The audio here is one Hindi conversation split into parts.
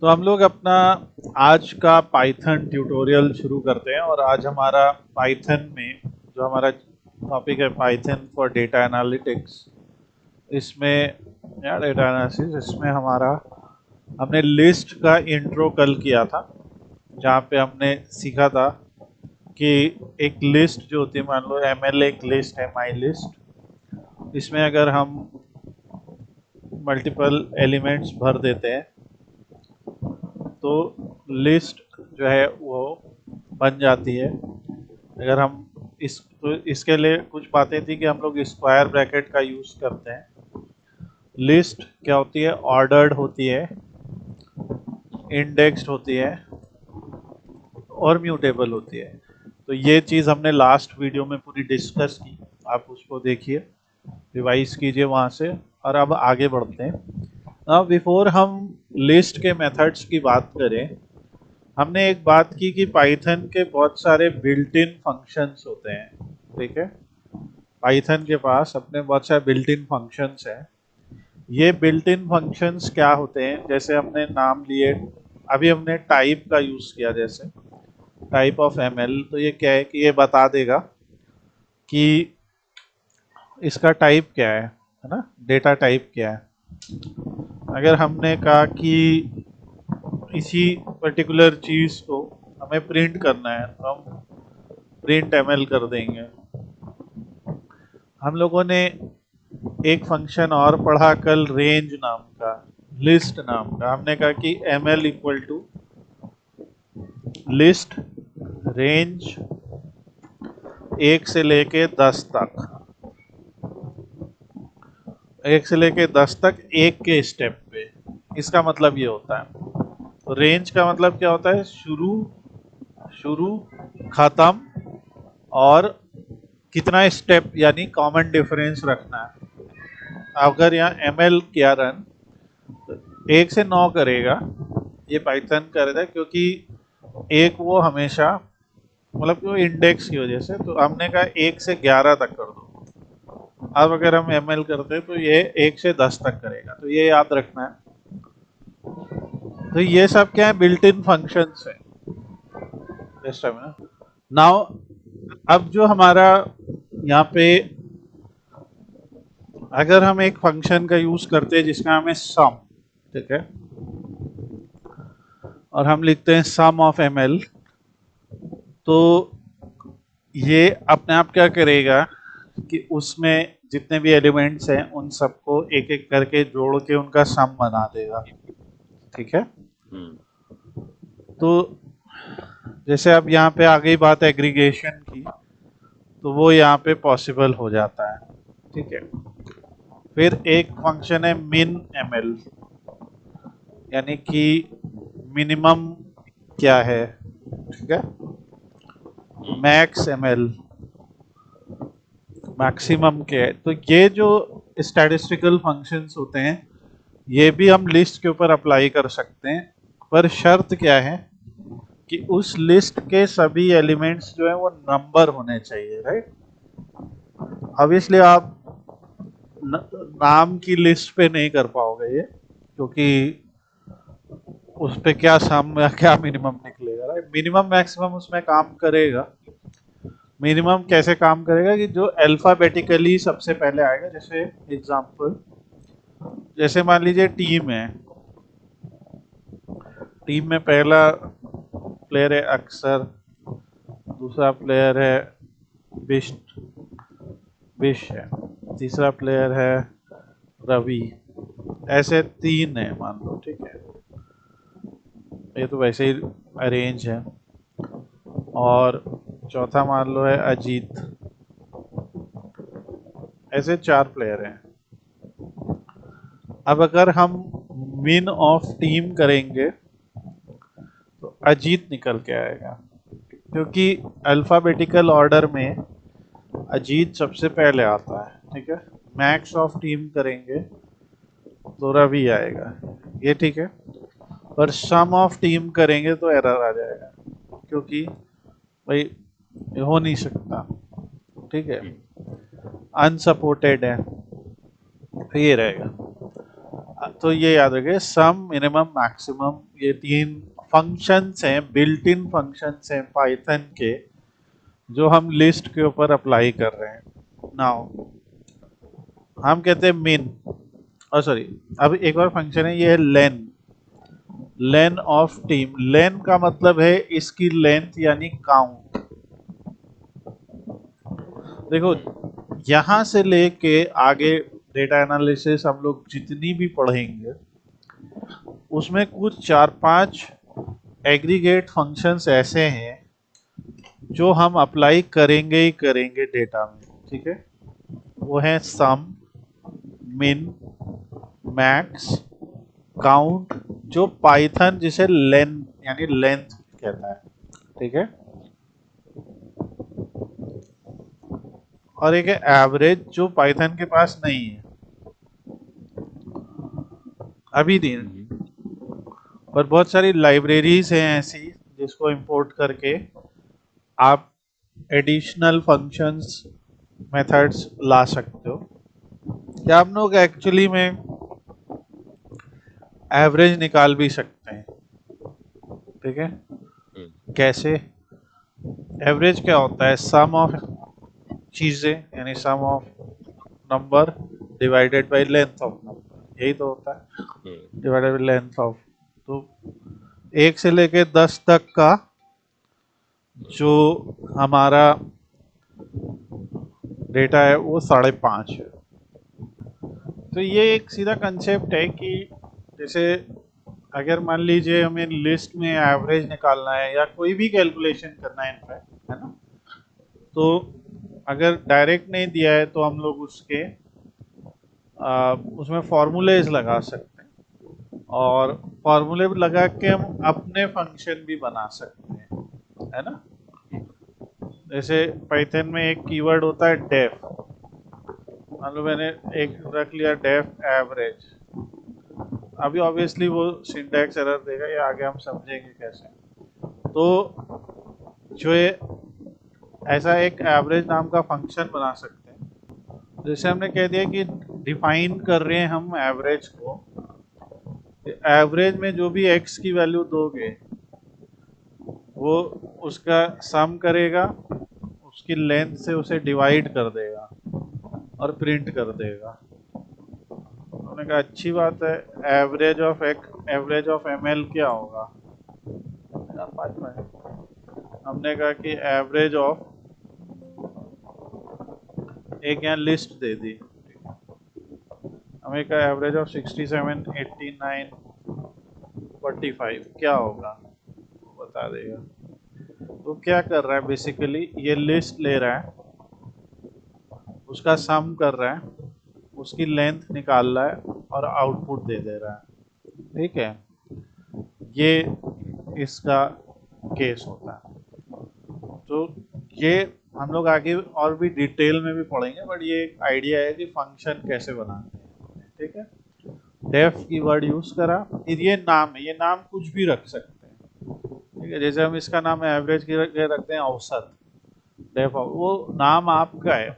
तो हम लोग अपना आज का पाइथन ट्यूटोरियल शुरू करते हैं और आज हमारा पाइथन में जो हमारा टॉपिक है पाइथन फॉर डेटा एनालिटिक्स। इसमें या डेटा एनालिसिस इसमें हमारा हमने लिस्ट का इंट्रो कल किया था, जहाँ पे हमने सीखा था कि एक लिस्ट जो होती है, मान लो एमएल एक लिस्ट है, माई लिस्ट। इसमें अगर हम मल्टीपल एलिमेंट्स भर देते हैं तो लिस्ट जो है वो बन जाती है। अगर हम तो इसके लिए कुछ बातें थी कि हम लोग स्क्वायर ब्रैकेट का यूज़ करते हैं। लिस्ट क्या होती है? ऑर्डर्ड होती है, इंडेक्स्ड होती है और म्यूटेबल होती है। तो ये चीज़ हमने लास्ट वीडियो में पूरी डिस्कस की, आप उसको देखिए, रिवाइज कीजिए वहाँ से। और अब आगे बढ़ते हैं। अब बिफोर हम लिस्ट के मेथड्स की बात करें, हमने एक बात की कि पाइथन के बहुत सारे बिल्ट इन फंक्शंस होते हैं। ठीक है, पाइथन के पास अपने बहुत सारे बिल्ट इन फंक्शंस हैं। ये बिल्ट इन फंक्शंस क्या होते हैं? जैसे हमने नाम लिए, अभी हमने टाइप का यूज़ किया, जैसे टाइप ऑफ एमएल। तो ये क्या है कि ये बता देगा कि इसका टाइप क्या है ना, डेटा टाइप क्या है। अगर हमने कहा कि इसी पर्टिकुलर चीज़ को हमें प्रिंट करना है तो हम प्रिंट एमएल कर देंगे। हम लोगों ने एक फंक्शन और पढ़ा कल, रेंज नाम का, लिस्ट नाम का। हमने कहा कि ML equal to list range 1 से लेके 10 तक, 1 से लेके 10 तक एक के स्टेप पे। इसका मतलब ये होता है। तो रेंज का मतलब क्या होता है? शुरू, शुरू, खत्म और कितना स्टेप, यानी कॉमन डिफरेंस रखना है। अगर यहाँ एमएल किया रन तो 1 से 9 करेगा, ये पाइथन करेगा, क्योंकि एक वो हमेशा, मतलब कि वो इंडेक्स की वजह से। तो हमने कहा 1 से 11 तक कर दो। अब अगर हम एमएल करते हैं तो ये 1 से 10 तक करेगा, तो ये याद रखना है। तो ये सब क्या है? बिल्ट इन फंक्शंस है इस टाइम ना। नाउ अब जो हमारा यहाँ पे, अगर हम एक फंक्शन का यूज करते हैं जिसका नाम है सम, ठीक है, और हम लिखते हैं सम ऑफ एमएल, तो ये अपने आप क्या करेगा कि उसमें जितने भी एलिमेंट्स हैं उन सबको एक एक करके जोड़ के उनका सम बना देगा। ठीक है, तो जैसे अब यहाँ पे आ गई बात एग्रीगेशन की, तो वो यहाँ पे पॉसिबल हो जाता है। ठीक है, फिर एक फंक्शन है मिन एमएल, यानी कि मिनिमम क्या है। ठीक है, मैक्स एमएल, मैक्सिमम क्या है। तो ये जो स्टैटिस्टिकल फंक्शंस होते हैं, ये भी हम लिस्ट के ऊपर अप्लाई कर सकते हैं, पर शर्त क्या है कि उस लिस्ट के सभी एलिमेंट्स जो है वो नंबर होने चाहिए, राइट। ऑब्वियसली आप नाम की लिस्ट पे नहीं कर पाओगे ये, क्योंकि उस पे क्या सम या क्या मिनिमम निकलेगा, राइट। मिनिमम मैक्सिमम उसमें काम करेगा। मिनिमम कैसे काम करेगा कि जो अल्फाबेटिकली सबसे पहले आएगा। जैसे एग्जांपल, जैसे मान लीजिए टीम है, टीम में पहला प्लेयर है अक्षर, दूसरा प्लेयर है बिष्ट, बिश है, तीसरा प्लेयर है रवि। ऐसे 3 है मान लो, ठीक है, ये तो वैसे ही अरेंज है। और चौथा मान लो है अजीत। ऐसे 4 प्लेयर हैं। अब अगर हम विन ऑफ टीम करेंगे तो अजीत निकल के आएगा, क्योंकि अल्फाबेटिकल ऑर्डर में अजीत सबसे पहले आता है। ठीक है, मैक्स ऑफ टीम करेंगे तो रवि आएगा, ये ठीक है। पर सम ऑफ टीम करेंगे तो एरर आ जाएगा, क्योंकि भाई ये हो नहीं सकता। ठीक है, अनसपोर्टेड है, तो ये रहेगा। तो ये याद रखिए, सम, मिनिमम, मैक्सिमम, ये 3 फंक्शंस हैं, बिल्ट इन फंक्शंस हैं पाइथन के, जो हम लिस्ट के ऊपर अप्लाई कर रहे हैं। नाउ हम कहते हैं मिन, और सॉरी, अब एक और फंक्शन है, ये है लेन। लेन ऑफ टीम, लेन का मतलब है इसकी लेंथ यानी काउंट। देखो, यहां से लेके आगे डेटा एनालिसिस हम लोग जितनी भी पढ़ेंगे, उसमें कुछ 4-5 एग्रीगेट फंक्शंस ऐसे हैं जो हम अप्लाई करेंगे ही करेंगे डेटा में, ठीक है। वो है सम, मिन, मैक्स, काउंट, जो पाइथन जिसे लेन यानी लेंथ कहता है, ठीक है। और एक है एवरेज, जो पाइथन के पास नहीं है अभी दिन, पर बहुत सारी लाइब्रेरीज हैं ऐसी जिसको इंपोर्ट करके आप एडिशनल फंक्शंस, मेथड्स ला सकते हो। क्या हम लोग एक्चुअली में एवरेज निकाल भी सकते हैं, ठीक है। कैसे? एवरेज क्या होता है? सम ऑफ चीजें, यानी sum of number divided by length of number, यही तो होता है, डिवाइडेड बाय लेंथ ऑफ। तो 1 से लेके 10 तक का जो हमारा डेटा है वो 5.5 है। तो ये एक सीधा कंसेप्ट है कि जैसे अगर मान लीजिए हमें लिस्ट में एवरेज निकालना है या कोई भी कैलकुलेशन करना है इनफैक्ट, है ना, तो अगर डायरेक्ट नहीं दिया है तो हम लोग उसके उसमें फॉर्मूलेज लगा सकते हैं, और फॉर्मूले लगा के हम अपने फंक्शन भी बना सकते हैं, है ना। जैसे पाइथन में एक कीवर्ड होता है डेफ, मान लो मैंने एक रख लिया डेफ एवरेज, अभी ऑब्वियसली वो सिंटैक्स एरर देगा, ये आगे हम समझेंगे कैसे। तो जो ये ऐसा एक एवरेज नाम का फंक्शन बना सकते हैं, जैसे हमने कह दिया कि डिफाइन कर रहे हैं हम एवरेज को, एवरेज में जो भी एक्स की वैल्यू दोगे वो उसका सम करेगा, उसकी लेंथ से उसे डिवाइड कर देगा और प्रिंट कर देगा। हमने कहा अच्छी बात है, average of average of M L क्या होगा? हमने कहा कि एवरेज ऑफ, एक यहाँ लिस्ट दे दी, हमें कहा एवरेज ऑफ 67, 89, 45 क्या होगा, बता देगा। तो क्या कर रहा है बेसिकली, ये लिस्ट ले रहा है, उसका सम कर रहा है, उसकी लेंथ निकाल रहा है और आउटपुट दे दे रहा है, ठीक है। ये इसका केस होता है। तो ये हम लोग आगे और भी डिटेल में भी पढ़ेंगे, बट ये एक आइडिया है कि फंक्शन कैसे बनाते हैं, ठीक है। डेफ की वर्ड यूज करा, फिर ये नाम है, ये नाम कुछ भी रख सकते हैं, ठीक है। जैसे हम इसका नाम एवरेज की रखते हैं औसत, डेफ, वो नाम आपका है,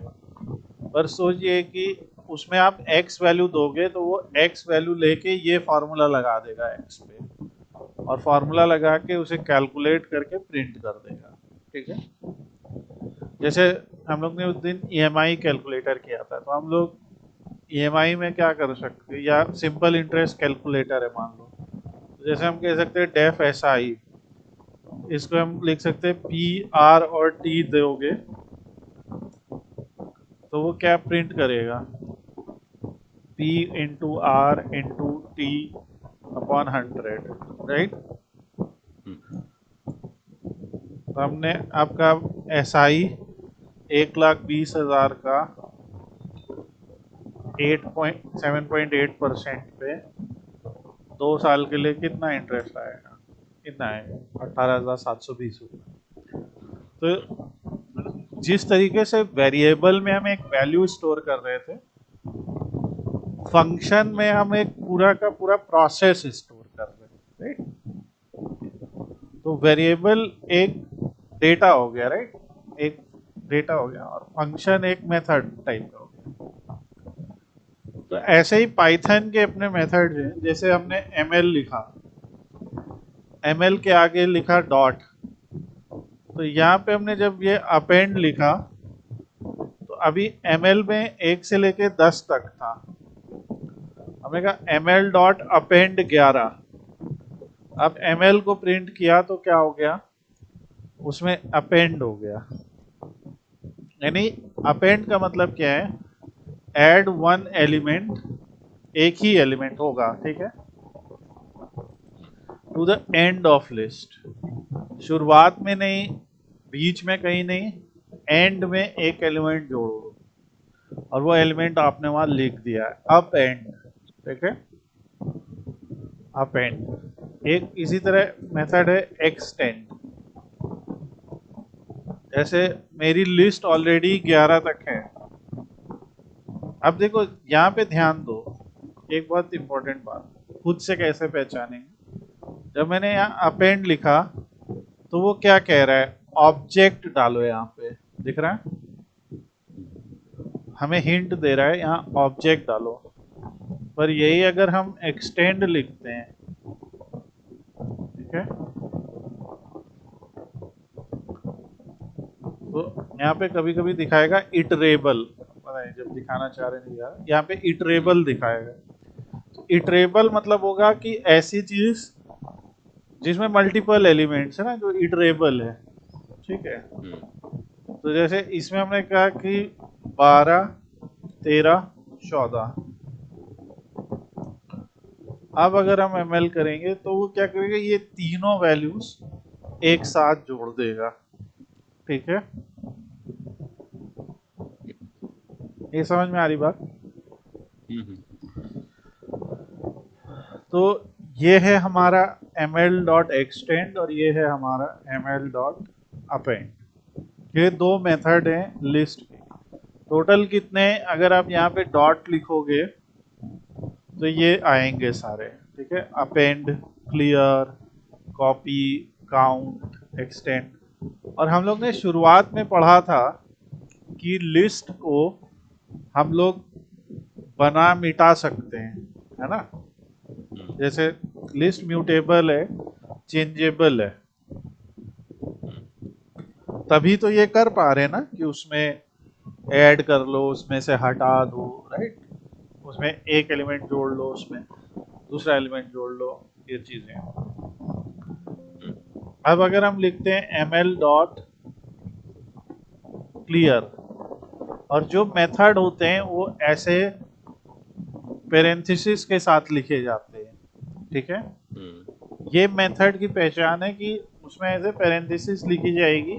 पर सोचिए कि उसमें आप x वैल्यू दोगे तो वो x वैल्यू लेके ये फार्मूला लगा देगा x पे, और फार्मूला लगा के उसे कैलकुलेट करके प्रिंट कर देगा, ठीक है। जैसे हम लोग ने उस दिन ईएमआई कैलकुलेटर किया था, तो हम लोग ईएमआई में क्या कर सकते हैं, या सिंपल इंटरेस्ट कैलकुलेटर है मान लो, तो जैसे हम कह सकते हैं डेफ एसआई, इसको हम लिख सकते हैं पी आर और टी दोगे तो वो क्या प्रिंट करेगा, P into R into T upon 100, right. तो हमने आपका SI 1,20,000 का 7.8% पे 2 साल के लिए कितना इंटरेस्ट आएगा, कितना आएगा, 18,720 रुपये। तो जिस तरीके से वेरिएबल में हम एक वैल्यू स्टोर कर रहे थे, फंक्शन में हम एक पूरा का पूरा प्रोसेस स्टोर कर रहे हैं, राइट। तो वेरिएबल एक डेटा हो गया, राइट, एक डेटा हो गया, और फंक्शन एक मेथड टाइप का हो गया। तो ऐसे ही पाइथन के अपने मेथड हैं, जैसे हमने ml लिखा, ml के आगे लिखा डॉट, तो यहाँ पे हमने जब ये अपेंड लिखा तो अभी ml में 1 से लेके 10 तक था, हमने कहा ml डॉट अपेंड 11, अब ml को प्रिंट किया तो क्या हो गया, उसमें अपेंड हो गया। यानी अपेंड का मतलब क्या है, ऐड वन एलिमेंट, एक ही एलिमेंट होगा, ठीक है, to the end of list, शुरुआत में नहीं, बीच में कहीं नहीं, एंड में एक एलिमेंट जोड़ो, और वो एलिमेंट आपने वहां लिख दिया है, अप एंड, ठीक है, अप एंड। एक इसी तरह मेथड है एक्सटेंड, जैसे मेरी लिस्ट ऑलरेडी 11 तक है, अब देखो यहाँ पे ध्यान दो, एक बहुत इंपॉर्टेंट बात, खुद से कैसे पहचानेंगे, जब मैंने यहाँ अपेंड लिखा तो वो क्या कह रहा है, ऑब्जेक्ट डालो, यहाँ पे दिख रहा है, हमें हिंट दे रहा है यहाँ ऑब्जेक्ट डालो, पर यही अगर हम एक्सटेंड लिखते हैं, ठीक है, तो यहाँ पे कभी कभी दिखाएगा इटरेबल, पता नहीं जब दिखाना चाह रहे नहीं यार, यहाँ पे इटरेबल दिखाएगा, इटरेबल मतलब होगा कि ऐसी चीज जिसमें मल्टीपल एलिमेंट्स है ना, जो इटरेबल है, ठीक है, तो जैसे इसमें हमने कहा कि 12 13 14, अब अगर हम ml करेंगे तो वो क्या करेगा, ये तीनों वैल्यूज एक साथ जोड़ देगा, ठीक है, ये समझ में आ रही बात। तो ये है हमारा ml डॉट एक्सटेंड और ये है हमारा ml डॉट अपेंड, ये दो मेथड हैं लिस्ट के। टोटल कितने, अगर आप यहाँ पे डॉट लिखोगे तो ये आएंगे सारे, ठीक है, append, clear, copy, count, extend. और हम लोग ने शुरुआत में पढ़ा था कि लिस्ट को हम लोग बना मिटा सकते हैं, है ना, जैसे लिस्ट म्यूटेबल है, चेंजेबल है, तभी तो ये कर पा रहे हैं ना कि उसमें ऐड कर लो, उसमें से हटा दो, राइट, उसमें एक एलिमेंट जोड़ लो, उसमें दूसरा एलिमेंट जोड़ लो, ये चीजें। अब अगर हम लिखते हैं ml डॉट क्लियर, और जो मेथड होते हैं वो ऐसे पेरेंथेसिस के साथ लिखे जाते हैं, ठीक है, ये मेथड की पहचान है कि उसमें ऐसे पेरेंथेसिस लिखी जाएगी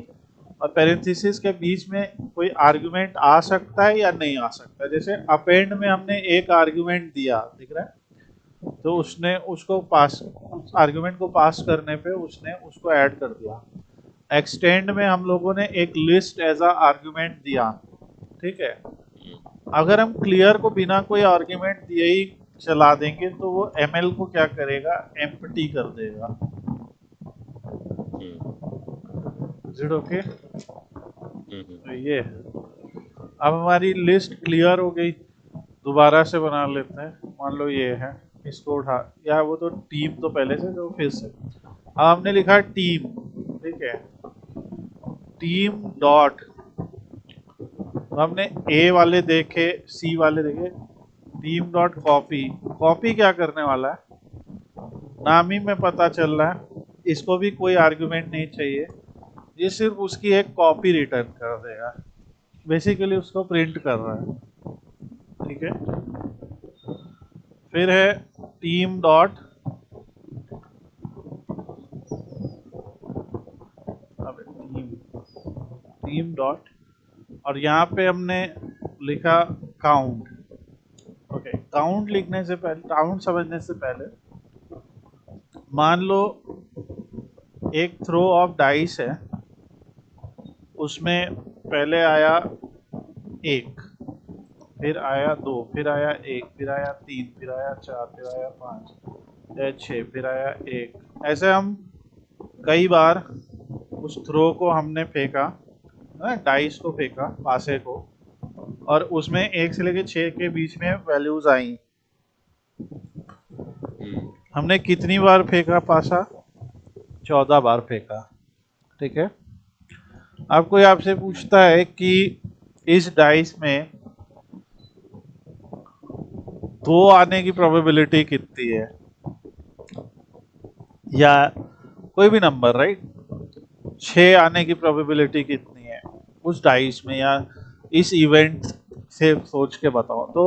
और पेरेंथेसिस के बीच में कोई आर्गुमेंट आ सकता है या नहीं आ सकता, जैसे अपेंड में हमने एक आर्गुमेंट दिया, दिख रहा है, तो उसने उसको पास, उस आर्गुमेंट को पास करने पे उसने उसको ऐड कर दिया। एक्सटेंड में हम लोगों ने एक लिस्ट एज अ आर्गुमेंट दिया, ठीक है, अगर हम क्लियर को बिना कोई आर्गुमेंट दिए ही चला देंगे तो वो ml को क्या करेगा, एम्प्टी कर देगा। Is it okay? तो ये है। अब हमारी लिस्ट क्लियर हो गई, दोबारा से बना लेते हैं, मान लो ये है, इसको उठा, या वो तो टीम तो पहले से, तो फिर से अब हमने लिखा टीम, ठीक है, टीम डॉट, तो हमने ए वाले देखे, सी वाले देखे, टीम डॉट कॉपी, कॉपी क्या करने वाला है, नाम ही में पता चल रहा है, इसको भी कोई आर्गुमेंट नहीं चाहिए, ये सिर्फ उसकी एक कॉपी रिटर्न कर देगा, बेसिकली उसको प्रिंट कर रहा है, ठीक है। फिर है टीम डॉट, अब टीम डॉट, और यहाँ पे हमने लिखा काउंट, ओके, काउंट लिखने से पहले, काउंट समझने से पहले मान लो एक थ्रो ऑफ डाइस है, उसमें पहले आया 1, फिर आया 2, फिर आया 1, फिर आया 3, फिर आया 4, फिर आया 5, फिर 6, फिर आया 1, ऐसे हम कई बार उस थ्रो को हमने फेंका, डाइस को फेंका, पासे को, और उसमें 1 से लेके 6 के बीच में वैल्यूज आई। हमने कितनी बार फेंका पासा? 14 बार फेंका। ठीक है। अब कोई आपसे पूछता है कि इस डाइस में 2 आने की प्रोबेबिलिटी कितनी है, या कोई भी नंबर, राइट, 6 आने की प्रोबेबिलिटी कितनी है उस डाइस में, या इस इवेंट से सोच के बताओ। तो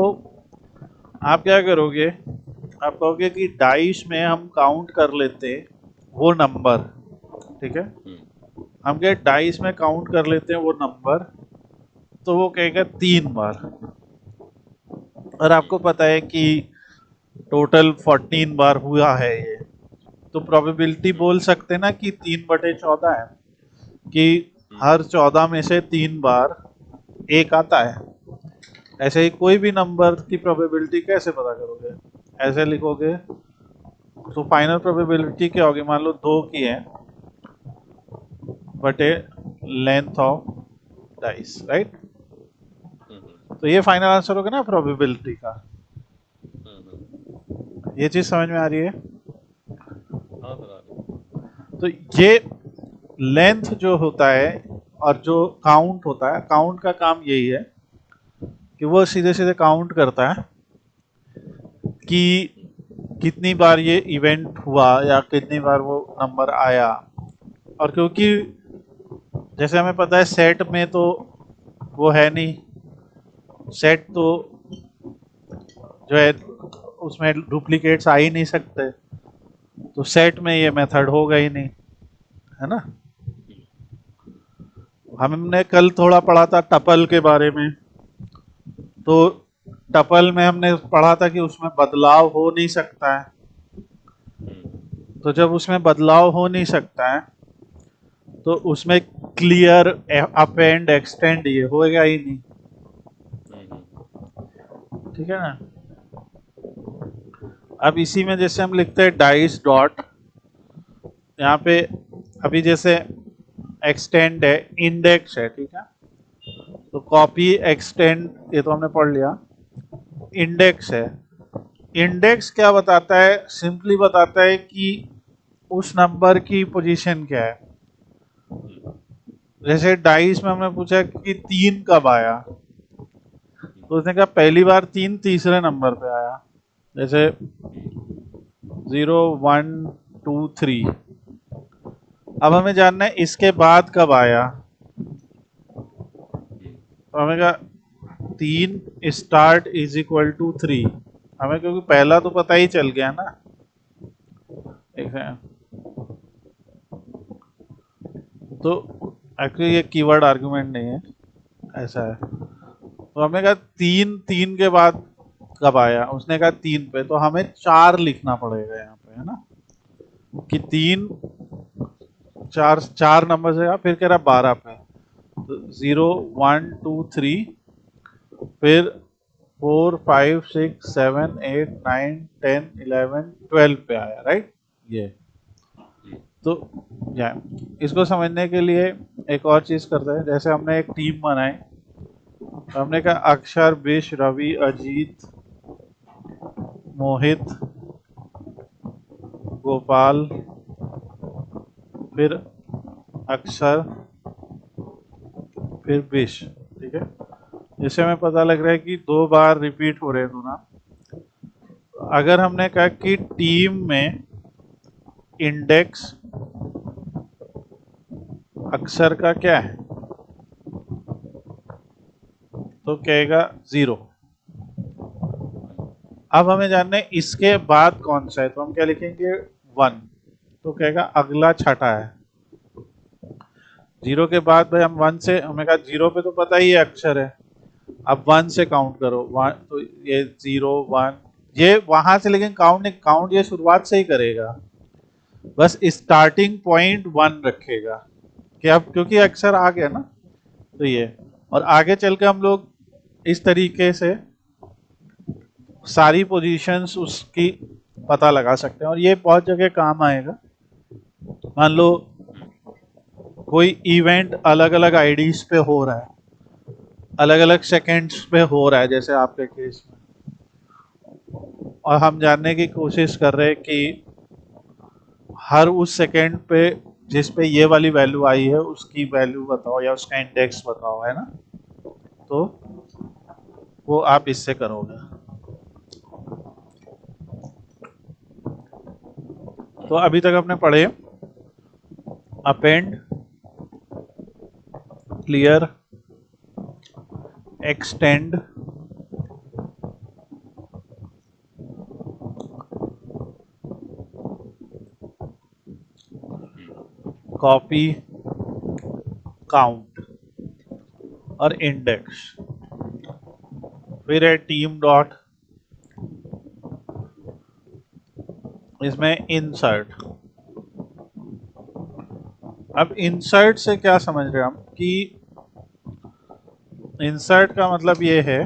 आप क्या करोगे? आप कहोगे कि डाइस में हम काउंट कर लेते वो नंबर। ठीक है, हम क्या डाइस में काउंट कर लेते हैं वो नंबर, तो वो कहेगा 3 बार। और आपको पता है कि टोटल 14 बार हुआ है ये, तो प्रोबेबिलिटी बोल सकते हैं ना कि 3/14 है, कि हर 14 में से 3 बार 1 आता है। ऐसे ही कोई भी नंबर की प्रोबेबिलिटी कैसे पता करोगे? ऐसे लिखोगे तो फाइनल प्रोबेबिलिटी क्या होगी? मान लो 2 की है बटे लेंथ ऑफ डाइस, राइट। तो ये फाइनल आंसर होगा ना प्रोबेबिलिटी का। ये चीज समझ में आ रही है? तो ये लेंथ जो होता है और जो काउंट होता है, काउंट का काम यही है कि वो सीधे सीधे काउंट करता है कि कितनी बार ये इवेंट हुआ या कितनी बार वो नंबर आया। और क्योंकि जैसे हमें पता है सेट में तो वो है नहीं, सेट तो जो है उसमें डुप्लीकेट्स आ ही नहीं सकते, तो सेट में ये मेथड होगा ही नहीं, है ना। हमने कल थोड़ा पढ़ा था टपल के बारे में, तो टपल में हमने पढ़ा था कि उसमें बदलाव हो नहीं सकता है। तो जब उसमें बदलाव हो नहीं सकता है तो उसमें क्लियर अपेंड एक्सटेंड ये होएगा ही नहीं। ठीक है ना। अब इसी में जैसे हम लिखते हैं डाइस डॉट, यहाँ पे अभी जैसे एक्सटेंड है, इंडेक्स है, ठीक है, तो कॉपी एक्सटेंड ये तो हमने पढ़ लिया। इंडेक्स है, इंडेक्स क्या बताता है? सिंपली बताता है कि उस नंबर की पोजीशन क्या है। जैसे डाइस में हमने पूछा कि 3 कब आया, तो उसने कहा पहली बार 3 तीसरे नंबर पे आया, जैसे 0 1 2 3। अब हमें जानना है इसके बाद कब आया, तो हमें कहा 3 स्टार्ट इज इक्वल टू 3। हमें क्योंकि पहला तो पता ही चल गया ना, एक है। तो एक्चुअली ये कीवर्ड आर्गुमेंट नहीं है, ऐसा है। तो हमने कहा 3 के बाद कब आया, उसने कहा 3 पे, तो हमें 4 लिखना पड़ेगा यहाँ पे, है ना, कि 3 4 नंबर से, फिर कह रहा 12 पे, तो 0 1 2 3, फिर 4 5 6 7 8 9 10 11 12 पे आया, राइट। ये तो या इसको समझने के लिए एक और चीज करते हैं। जैसे हमने एक टीम बनाई, तो हमने कहा अक्षर, विश, रवि, अजीत, मोहित, गोपाल, फिर अक्षर, फिर विश। ठीक है, जिससे हमें पता लग रहा है कि 2 बार रिपीट हो रहे हैं दोनों। अगर हमने कहा कि टीम में इंडेक्स अक्षर का क्या है, तो कहेगा 0। अब हमें जानना है इसके बाद कौन सा है, तो हम क्या लिखेंगे 1, तो कहेगा अगला छठा है। 0 के बाद भाई हम 1 से, हमें कहा 0 पे तो पता ही है अक्षर है, अब 1 से काउंट करो 1, तो ये 0 1 ये वहां से, लेकिन काउंट नहीं, काउंट ये शुरुआत से ही करेगा, बस स्टार्टिंग पॉइंट 1 रखेगा कि अब क्योंकि अक्षर आ गया ना, तो ये। और आगे चल के हम लोग इस तरीके से सारी पोजीशंस उसकी पता लगा सकते हैं, और ये बहुत जगह काम आएगा। मान लो कोई इवेंट अलग अलग आईडीज पे हो रहा है, अलग अलग सेकेंड्स पे हो रहा है जैसे आपके केस में, और हम जानने की कोशिश कर रहे हैं कि हर उस सेकेंड पे जिस पे ये वाली वैल्यू आई है उसकी वैल्यू बताओ या उसका इंडेक्स बताओ, है ना। तो वो आप इससे करोगे। तो अभी तक अपने पढ़े append, clear, extend, copy, count और इंडेक्स। फिर है टीम डॉट, इसमें इंसर्ट। अब इंसर्ट से क्या समझ रहे हैं हम कि इंसर्ट का मतलब ये है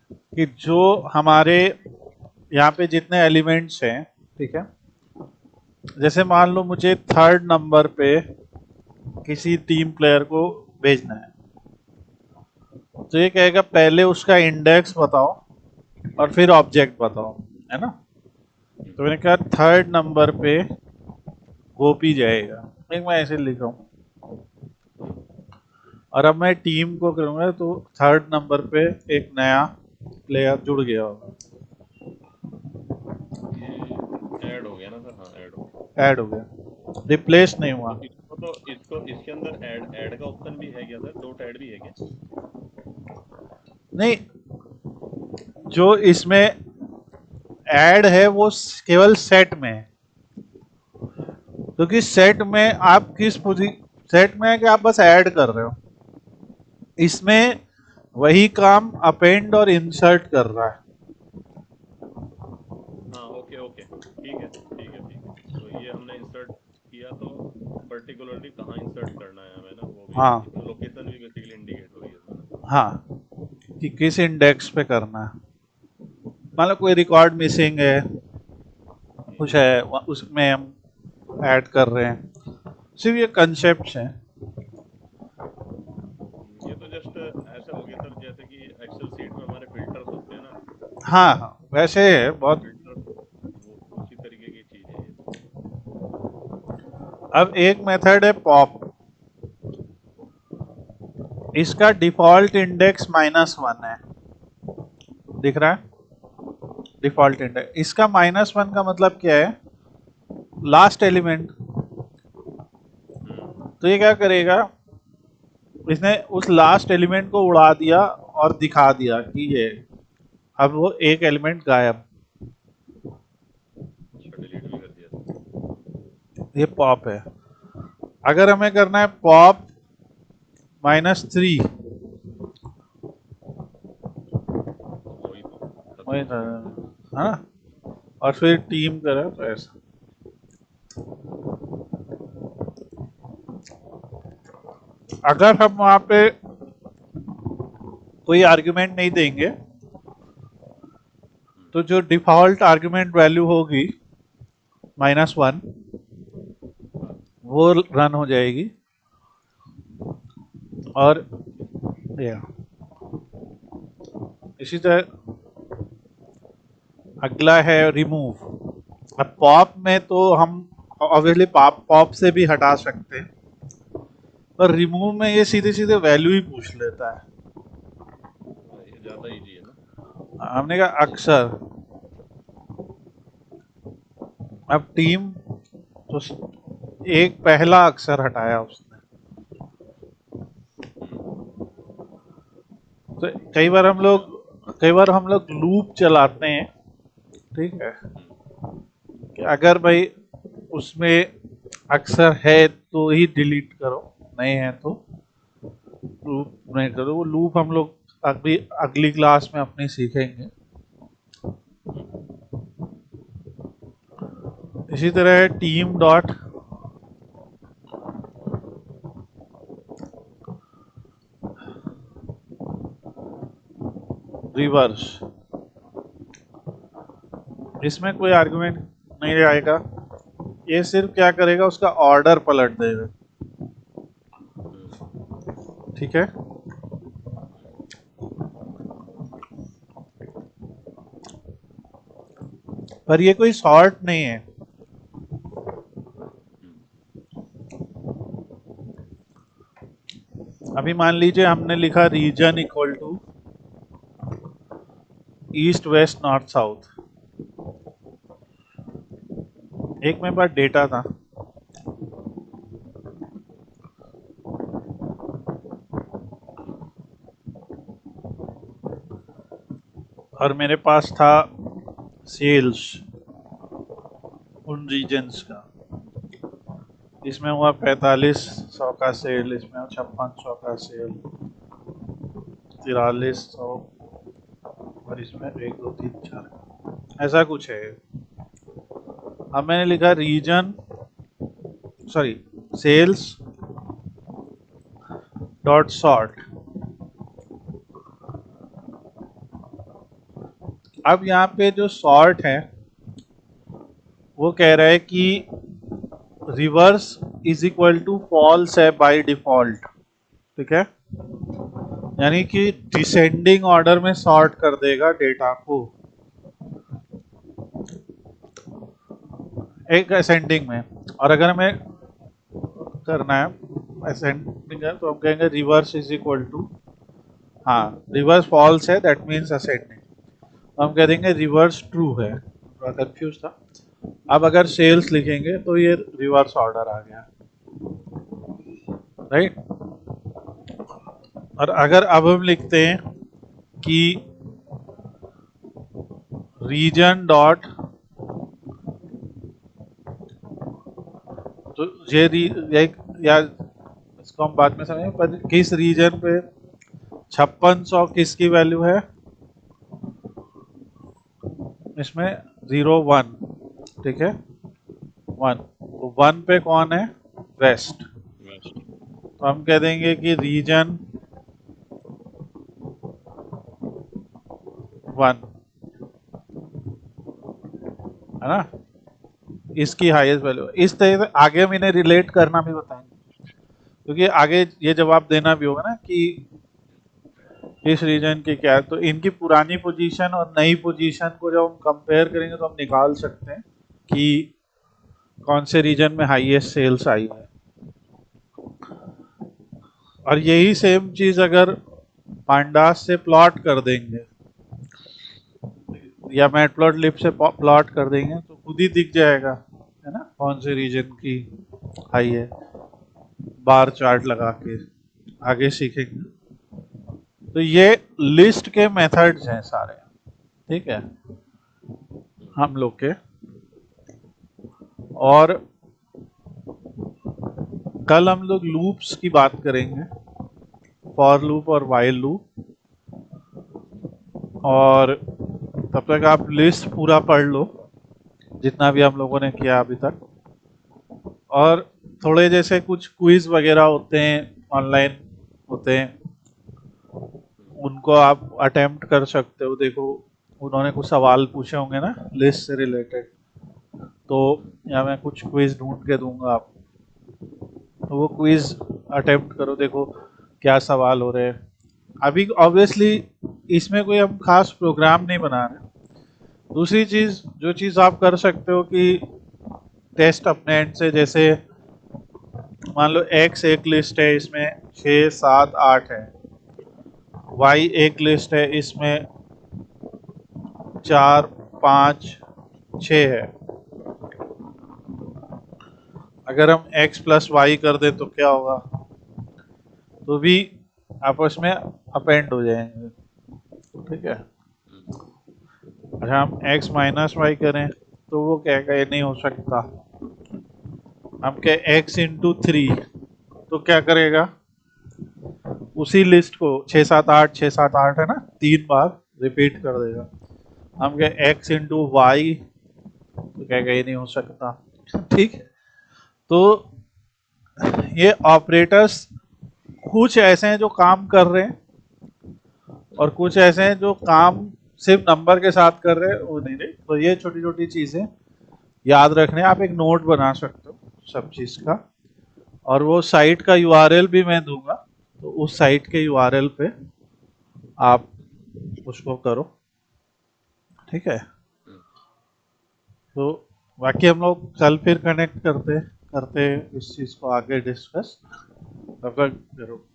कि जो हमारे यहाँ पे जितने एलिमेंट्स हैं, ठीक है, जैसे मान लो मुझे थर्ड नंबर पे किसी टीम प्लेयर को भेजना है, तो ये कहेगा पहले उसका इंडेक्स बताओ और फिर ऑब्जेक्ट बताओ, है ना। तो मैंने कहा थर्ड नंबर पे गोपी जाएगा, एक मैं ऐसे लिख रहा हूँ, और अब मैं टीम को करूँगा तो थर्ड नंबर पे एक नया प्लेयर जुड़ गया होगा। ये ऐड हो गया ना सर? हाँ, ऐड हो गया, रिप्लेस नहीं हुआ। तो इसको इसके अंदर ऐड का ऑप्शन भी है क्या सर? डॉट ऐड भी है क्या? नहीं, जो इसमें ऐड है वो केवल सेट में है, क्योंकि सेट में आप किस सेट में है कि आप बस ऐड कर रहे हो, इसमें वही काम अपेंड और इंसर्ट कर रहा है। हाँ, ओके ओके, ठीक है ठीक है ठीक है। तो ये हमने इंसर्ट किया, तो पर्टिकुलरली कहाँ इंसर्ट करना है हमें ना, वो भी हाँ इसमें लोकेशन भी बेसिकली इंडिकेट हो रही है इसमें ना। हाँ, कि किस इंडेक्स पे करना है। मान लो कोई रिकॉर्ड मिसिंग है, कुछ है, उसमें हम ऐड कर रहे हैं। सिर्फ ये कंसेप्ट हैं। ये तो जस्ट ऐसा हो गया सर, जैसे कि एक्सेल सीट में हमारे फिल्टर्स होते हैं ना, हाँ हाँ, वैसे है बहुत। फिल्टर, वो उसी तरीके की चीज़ है ये तो। अब एक मेथड है पॉप, इसका डिफॉल्ट इंडेक्स -1 है, दिख रहा है डिफॉल्ट इंडेक्स। इसका -1 का मतलब क्या है, लास्ट एलिमेंट। हम्म तो ये क्या करेगा, इसने उस लास्ट एलिमेंट को उड़ा दिया और दिखा दिया कि ये, अब वो एक एलिमेंट गायब। अच्छा, डिलीट भी कर दिया सर? ये पॉप है। अगर हमें करना है पॉप -3, तो वही तो, तब वही था, दूसरी बात है। है ना, और फिर टीम करा तो ऐसा। अगर हम वहां पे कोई आर्गुमेंट नहीं देंगे तो जो डिफॉल्ट आर्गुमेंट वैल्यू होगी -1, वो रन हो जाएगी। और या इसी तरह अगला है रिमूव। अब पॉप में तो हम ऑब्वियसली पॉप पॉप से भी हटा सकते हैं, पर रिमूव में ये सीधे सीधे वैल्यू ही पूछ लेता है। हाँ, ये ज़्यादा इजी है ना। हमने कहा अक्सर, अब टीम, तो एक पहला अक्षर हटाया उसने। तो कई बार हम लोग लूप चलाते हैं, ठीक है, हम्म कि अगर भाई उसमें अक्षर है तो ही डिलीट करो, नहीं है तो लूप नहीं करो। वो लूप हम लोग अगली अगली क्लास में अपनी सीखेंगे। हम्म इसी तरह है टीम डॉट रिवर्स, इसमें कोई आर्गुमेंट नहीं आएगा, ये सिर्फ क्या करेगा, उसका ऑर्डर पलट देगा, हम्म ठीक है। पर ये कोई सॉर्ट नहीं है। अभी मान लीजिए हमने लिखा region equal to east west north south. एक मेरे पास डेटा था, और मेरे पास था सेल्स उन रीजन्स का। इसमें हुआ 4500 का सेल, इसमें 5600 का सेल, 4300, और इसमें 1 2 3 4, ऐसा कुछ है। अब मैंने लिखा region, sorry, sales dot sort. अब यहाँ पे जो सॉर्ट है वो कह रहा है कि reverse is equal to false है बाय डिफॉल्ट। ठीक है, यानी कि डिसेंडिंग ऑर्डर में सॉर्ट कर देगा डेटा को, एक असेंडिंग में। और अगर हमें करना है असेंडिंग है तो हम कहेंगे रिवर्स इज इक्वल टू, हाँ रिवर्स फॉल्स है दैट मीन्स असेंडिंग, तो हम कह देंगे रिवर्स ट्रू है। थोड़ा कंफ्यूज था। अब अगर सेल्स लिखेंगे तो ये रिवर्स ऑर्डर आ गया, राइट। और अगर अब हम लिखते हैं कि रीजन डॉट, तो या इसको हम बाद में समझेंगे, पर किस रीजन पे 5600 किसकी वैल्यू है, इसमें 0 1, ठीक है 1, तो 1 पे कौन है, वेस्ट। तो हम कह देंगे कि रीजन 1 है ना, इसकी हाईएस्ट वैल्यू। इस तरह से आगे हम इन्हें रिलेट करना भी बताएंगे, क्योंकि आगे ये जवाब देना भी होगा ना कि इस रीजन की क्या है। तो इनकी पुरानी पोजीशन और नई पोजीशन को जब हम कंपेयर करेंगे तो हम निकाल सकते हैं कि कौन से रीजन में हाईएस्ट सेल्स आई है। और यही सेम चीज अगर पांडास से प्लॉट कर देंगे या मैटप्लॉटलिब से प्लॉट कर देंगे तो खुद ही दिख जाएगा, है ना, कौन से रीजन की हाई है, बार चार्ट लगा के। आगे सीखेंगे। तो ये लिस्ट के मेथड्स हैं सारे, ठीक है, हम लोग के। और कल हम लोग लूप्स की बात करेंगे, फॉर लूप और वाइल लूप। और तब तक आप लिस्ट पूरा पढ़ लो जितना भी हम लोगों ने किया अभी तक। और थोड़े जैसे कुछ क्विज वगैरह होते हैं ऑनलाइन होते हैं, उनको आप अटेम्प्ट कर सकते हो। देखो उन्होंने कुछ सवाल पूछे होंगे ना लिस्ट से रिलेटेड, तो या मैं कुछ क्विज ढूंढ के दूंगा आपको, तो वो क्विज अटेम्प्ट करो, देखो क्या सवाल हो रहे हैं। अभी ऑब्वियसली इसमें कोई हम खास प्रोग्राम नहीं बना रहे। दूसरी चीज, जो चीज आप कर सकते हो कि टेस्ट अपने एंड से, जैसे मान लो x एक लिस्ट है, इसमें 6 7 8 है, y एक लिस्ट है, इसमें 4 5 6 है। अगर हम x प्लस वाई कर दें तो क्या होगा, तो भी आपस में अपेंड हो जाएंगे, ठीक है। अच्छा हम x माइनस वाई करें तो वो कहेगा ये नहीं हो सकता। हम कहे x इंटू 3 तो क्या करेगा, उसी लिस्ट को 6 7 8 6 7 8 है ना, 3 बार रिपीट कर देगा। हम कहे x इंटू वाई तो कहेगा ये नहीं हो सकता, ठीक है। तो ये ऑपरेटर्स कुछ ऐसे हैं जो काम कर रहे हैं, और कुछ ऐसे हैं जो काम सिर्फ नंबर के साथ कर रहे हैं, वो नहीं रहे। तो ये छोटी छोटी चीजें याद रखने, आप एक नोट बना सकते हो सब चीज का। और वो साइट का यूआरएल भी मैं दूंगा, तो उस साइट के यूआरएल पे आप उसको करो, ठीक है। तो बाकी हम लोग कल फिर कनेक्ट करते करते इस चीज़ को आगे डिस्कस। तब तक करो।